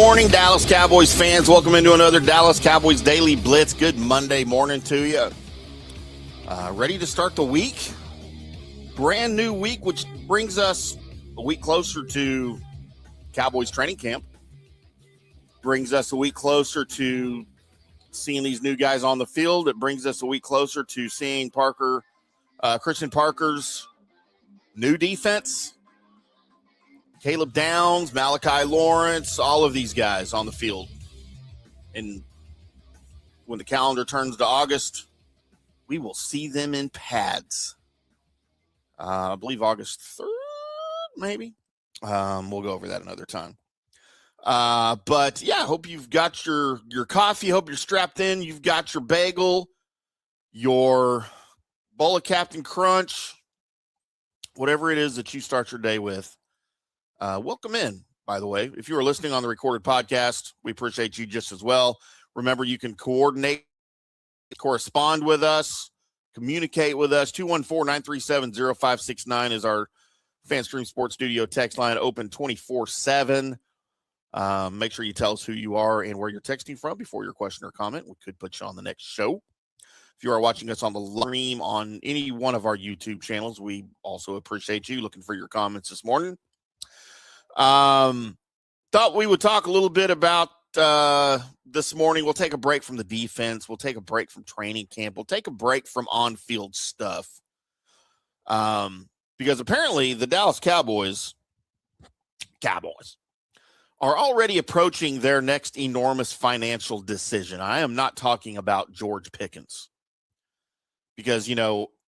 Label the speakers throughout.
Speaker 1: morning, Dallas Cowboys fans. Welcome into another Dallas Cowboys Daily Blitz. Good Monday morning to you. Ready to start the week? Brand new week, which brings us a week closer to Cowboys training camp. Brings us a week closer to seeing these new guys on the field. It brings us a week closer to seeing Christian Parker's new defense. Caleb Downs, Malachi Lawrence, all of these guys on the field. And when the calendar turns to August, we will see them in pads. I believe August 3rd, maybe. We'll go over that another time. But, yeah, hope you've got your coffee. Hope you're strapped in. You've got your bagel, your bowl of Captain Crunch, whatever it is that you start your day with. Welcome in, by the way. If you are listening on the recorded podcast, we appreciate you just as well. Remember, you can correspond with us, communicate with us. 214-937-0569 is our FanStream Sports Studio text line, open 24/7. Make sure you tell us who you are and where you're texting from before your question or comment. We could put you on the next show. If you are watching us on the stream on any one of our YouTube channels, we also appreciate you. Looking for your comments this morning. Thought we would talk a little bit about this morning. We'll take a break from the defense. We'll take a break from training camp. We'll take a break from on-field stuff. Because apparently the Dallas Cowboys are already approaching their next enormous financial decision. I am not talking about George Pickens. Because,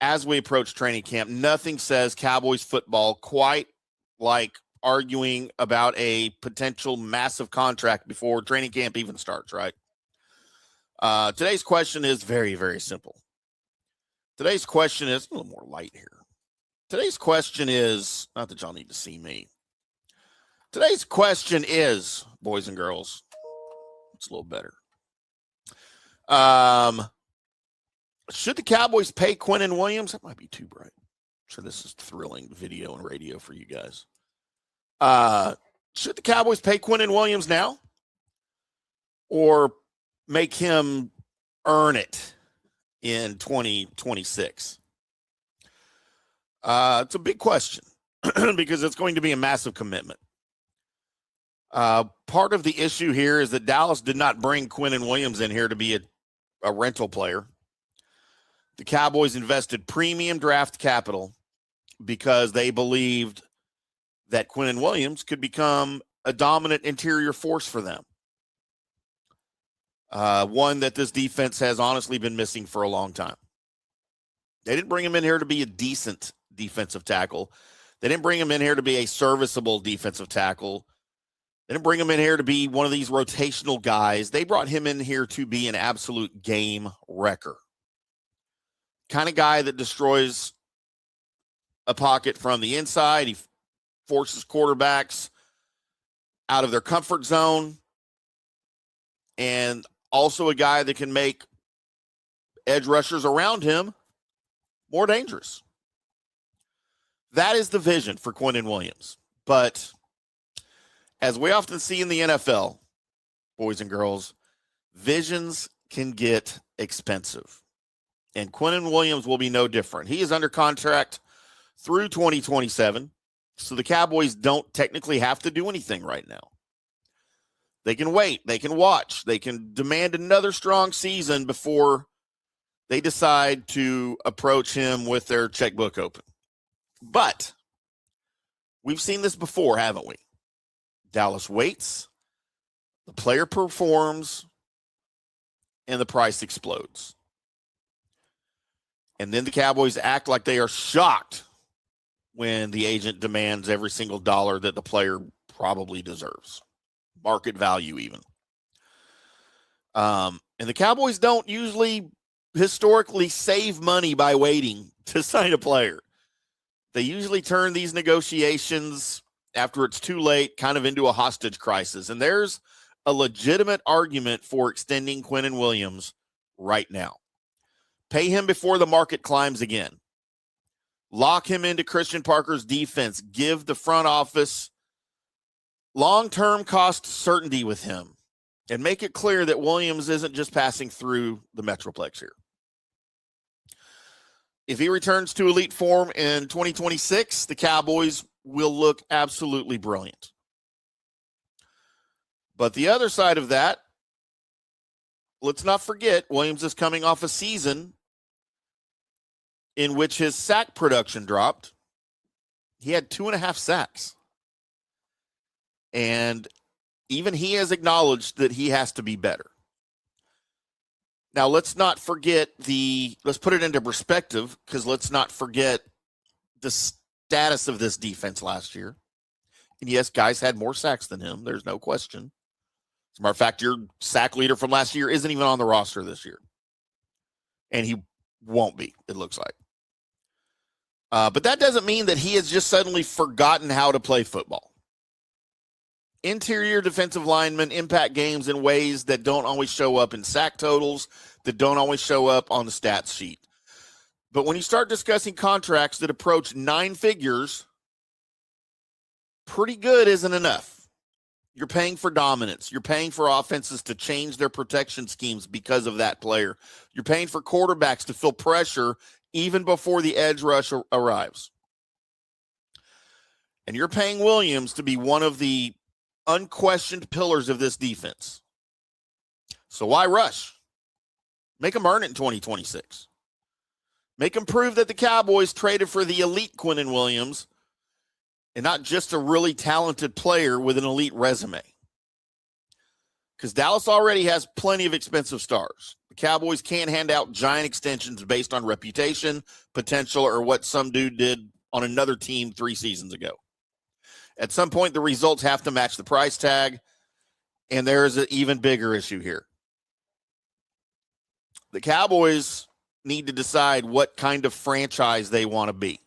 Speaker 1: as we approach training camp, nothing says Cowboys football quite like arguing about a potential massive contract before training camp even starts, right? Today's question is very, very simple. Today's question is a little more light here. Today's question is, not that y'all need to see me. Today's question is, boys and girls, it's a little better. Should the Cowboys pay Quinnen Williams? That might be too bright. I'm sure this is thrilling video and radio for you guys. Should the Cowboys pay Quinnen Williams now or make him earn it in 2026? It's a big question because it's going to be a massive commitment. Part of the issue here is that Dallas did not bring Quinnen Williams in here to be a rental player. The Cowboys invested premium draft capital because they believed that Quinnen Williams could become a dominant interior force for them. One that this defense has honestly been missing for a long time. They didn't bring him in here to be a decent defensive tackle. They didn't bring him in here to be a serviceable defensive tackle. They didn't bring him in here to be one of these rotational guys. They brought him in here to be an absolute game wrecker. Kind of guy that destroys a pocket from the inside. He forces quarterbacks out of their comfort zone, and also a guy that can make edge rushers around him more dangerous. That is the vision for Quinnen Williams. But as we often see in the NFL, boys and girls, visions can get expensive. And Quinnen Williams will be no different. He is under contract through 2027. So the Cowboys don't technically have to do anything right now. They can wait. They can watch. They can demand another strong season before they decide to approach him with their checkbook open. But we've seen this before, haven't we? Dallas waits, the player performs, and the price explodes. And then the Cowboys act like they are shocked when the agent demands every single dollar that the player probably deserves. Market value even. And the Cowboys don't usually historically save money by waiting to sign a player. They usually turn these negotiations after it's too late kind of into a hostage crisis. And there's a legitimate argument for extending Quinnen Williams right now. Pay him before the market climbs again. Lock him into Christian Parker's defense. Give the front office long-term cost certainty with him and make it clear that Williams isn't just passing through the Metroplex here. If he returns to elite form in 2026, the Cowboys will look absolutely brilliant. But the other side of that, let's not forget, Williams is coming off a season in which his sack production dropped. He had 2.5 sacks. And even he has acknowledged that he has to be better. Now, let's not forget let's put it into perspective, because let's not forget the status of this defense last year. And yes, guys had more sacks than him. There's no question. As a matter of fact, your sack leader from last year isn't even on the roster this year. And he won't be, it looks like. But that doesn't mean that he has just suddenly forgotten how to play football. Interior defensive linemen impact games in ways that don't always show up in sack totals, that don't always show up on the stats sheet. But when you start discussing contracts that approach 9 figures, pretty good isn't enough. You're paying for dominance. You're paying for offenses to change their protection schemes because of that player. You're paying for quarterbacks to feel pressure even before the edge rush arrives. And you're paying Williams to be one of the unquestioned pillars of this defense. So why rush? Make him earn it in 2026. Make him prove that the Cowboys traded for the elite Quinnen Williams and not just a really talented player with an elite resume. Because Dallas already has plenty of expensive stars. The Cowboys can't hand out giant extensions based on reputation, potential, or what some dude did on another team 3 seasons ago. At some point, the results have to match the price tag, and there is an even bigger issue here. The Cowboys need to decide what kind of franchise they want to be.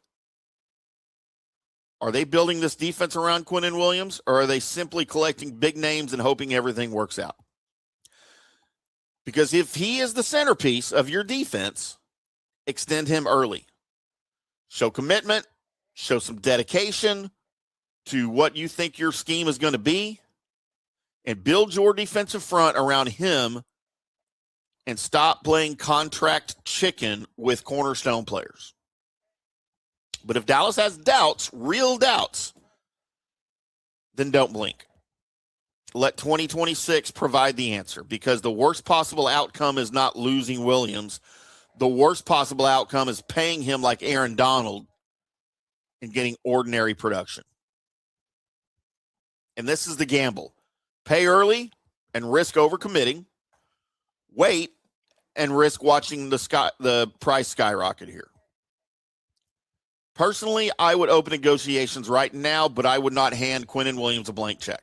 Speaker 1: Are they building this defense around Quinnen Williams, or are they simply collecting big names and hoping everything works out? Because if he is the centerpiece of your defense, extend him early. Show commitment, show some dedication to what you think your scheme is going to be, and build your defensive front around him, and stop playing contract chicken with cornerstone players. But if Dallas has doubts, real doubts, then don't blink. Let 2026 provide the answer, because the worst possible outcome is not losing Williams. The worst possible outcome is paying him like Aaron Donald and getting ordinary production. And this is the gamble. Pay early and risk overcommitting. Wait and risk watching the price skyrocket here. Personally, I would open negotiations right now, but I would not hand Quinnen Williams a blank check.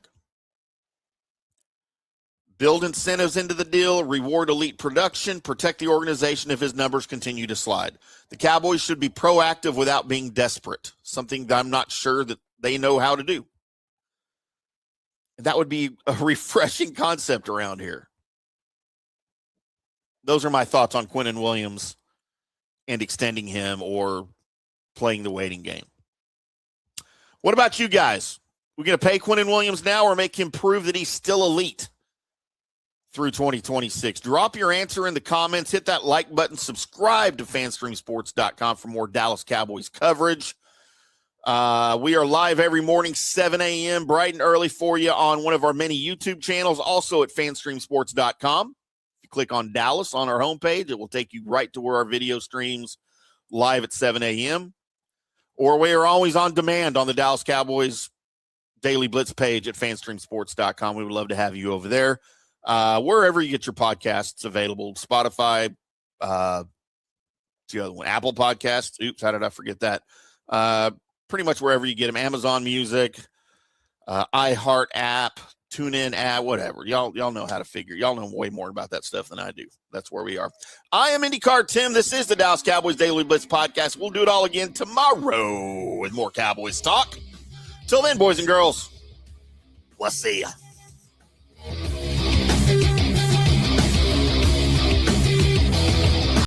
Speaker 1: Build incentives into the deal, reward elite production, protect the organization if his numbers continue to slide. The Cowboys should be proactive without being desperate, something that I'm not sure that they know how to do. And that would be a refreshing concept around here. Those are my thoughts on Quinnen Williams and extending him or playing the waiting game. What about you guys? We're going to pay Quinnen Williams now or make him prove that he's still elite through 2026? Drop your answer in the comments. Hit that like button. Subscribe to FanstreamSports.com for more Dallas Cowboys coverage. We are live every morning, 7 a.m., bright and early for you on one of our many YouTube channels, also at FanstreamSports.com. If you click on Dallas on our homepage, it will take you right to where our video streams live at 7 a.m. Or we are always on demand on the Dallas Cowboys Daily Blitz page at FanstreamSports.com. We would love to have you over there. Wherever you get your podcasts available, Spotify, the other one, Apple Podcasts. Oops, how did I forget that? Pretty much wherever you get them, Amazon Music, iHeart app, TuneIn app, whatever. Y'all know how to figure. Y'all know way more about that stuff than I do. That's where we are. I am IndyCarTim. This is the Dallas Cowboys Daily Blitz podcast. We'll do it all again tomorrow with more Cowboys talk. Till then, boys and girls, we'll see ya.